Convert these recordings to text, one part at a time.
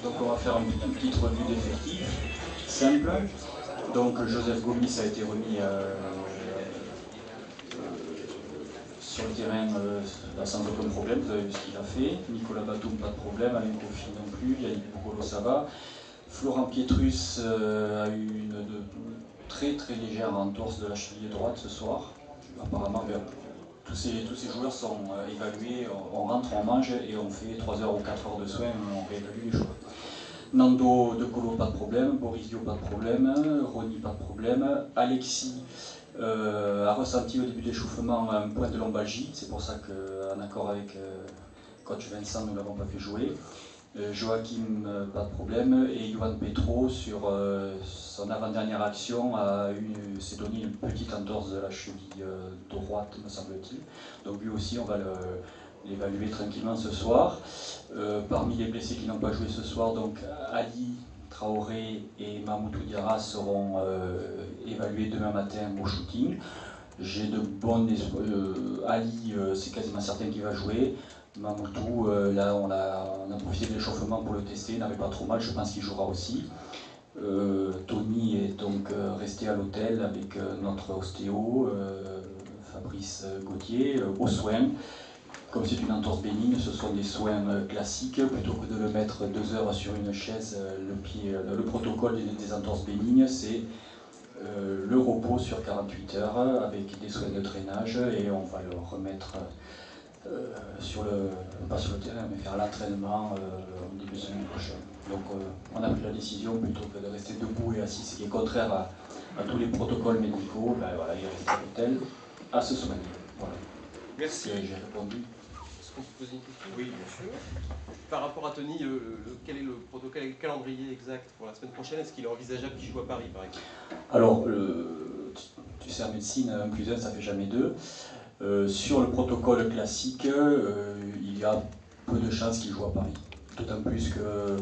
Donc on va faire une petite revue d'effectifs, simple. Donc Joseph Gomis a été remis sur le terrain sans aucun problème, vous avez vu ce qu'il a fait. Nicolas Batum, pas de problème, Alain Kofi non plus, Yannick Bourgolo, ça va. Florent Pietrus a eu une très légère entorse de la cheville droite ce soir. Apparemment, tous ces joueurs sont évalués, on rentre, on mange et on fait 3 heures ou 4 heures de soins, on réévalue les joueurs. Nando De Colo, pas de problème, Boris Dio, pas de problème, Ronny, pas de problème, Alexis a ressenti au début de l'échauffement un point de lombalgie, c'est pour ça qu'en accord avec coach Vincent, nous ne l'avons pas fait jouer. Joachim, pas de problème, et Johan Petro, sur son avant-dernière action, s'est donné une petite entorse de la cheville droite, me semble-t-il. Donc lui aussi, on va l'évaluer tranquillement ce soir. Parmi les blessés qui n'ont pas joué ce soir, donc Ali Traoré et Mamoudou Diarra seront évalués demain matin au shooting. J'ai de bonnes espoirs. Ali, c'est quasiment certain qu'il va jouer. Mamoudou, là on a profité de l'échauffement pour le tester, il n'avait pas trop mal, je pense qu'il jouera aussi. Tony est donc resté à l'hôtel avec notre ostéo, Fabrice Gauthier, aux soins. Comme c'est une entorse bénigne, ce sont des soins classiques, plutôt que de le mettre 2 heures sur une chaise, le protocole des entorses bénignes, c'est le repos sur 48 heures avec des soins de drainage et on va le remettre pas sur le terrain, mais faire l'entraînement au début de semaine prochaine. Donc on a pris la décision, plutôt que de rester debout et assis, ce qui est contraire à tous les protocoles médicaux, ben voilà, il reste à l'hôtel à se soigner. Voilà. Merci. J'ai répondu. Est-ce qu'on peut poser une question? Oui, bien sûr. Par rapport à Tony, quel est le protocole et le calendrier exact pour la semaine prochaine? Est-ce qu'il est envisageable qu'il joue à Paris, par exemple? Alors, tu sais, en médecine, 1 plus 1, ça fait jamais 2. Sur le protocole classique, il y a peu de chances qu'il joue à Paris. D'autant plus que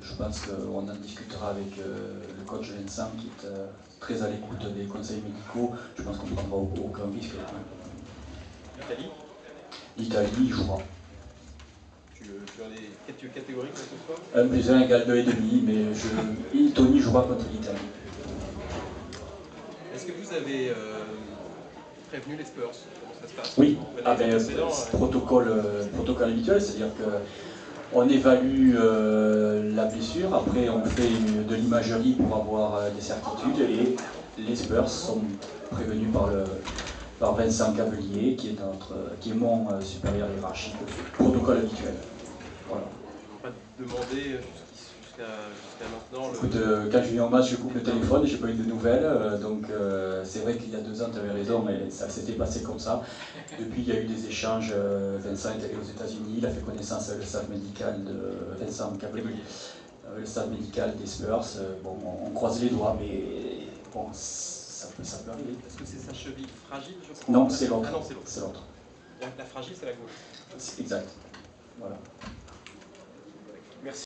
je pense qu'on en discutera avec le coach Vincent qui est très à l'écoute des conseils médicaux. Je pense qu'on ne prendra aucun risque. L'Italie? L'Italie, il jouera. Tu en es catégorique ce soir? 1 plus 1 égale 2,5, mais Tony jouera contre l'Italie. Est-ce que vous avez prévenu les Spurs? Comment ça se passe? Oui, avec protocole habituel, c'est-à-dire qu'on évalue la blessure, après on fait de l'imagerie pour avoir des certitudes et les Spurs sont prévenus par Vincent Cavelier, qui est mon supérieur hiérarchique, protocole habituel. Voilà. Ils n'ont pas demandé jusqu'à maintenant. Écoute, quand je viens en match, je coupe le téléphone, j'ai pas eu de nouvelles, donc c'est vrai qu'il y a 2 ans, tu avais raison, mais ça s'était passé comme ça. Depuis, il y a eu des échanges, Vincent est allé aux États-Unis, il a fait connaissance avec le staff médical de Vincent Cavelier, le staff médical des Spurs. Bon, on croise les doigts, mais bon, ça peut arriver. Est-ce que c'est sa cheville fragile, je crois? Non, c'est l'autre. Ah non, c'est l'autre. C'est l'autre. La fragile, c'est la gauche. Exact. Voilà. Merci.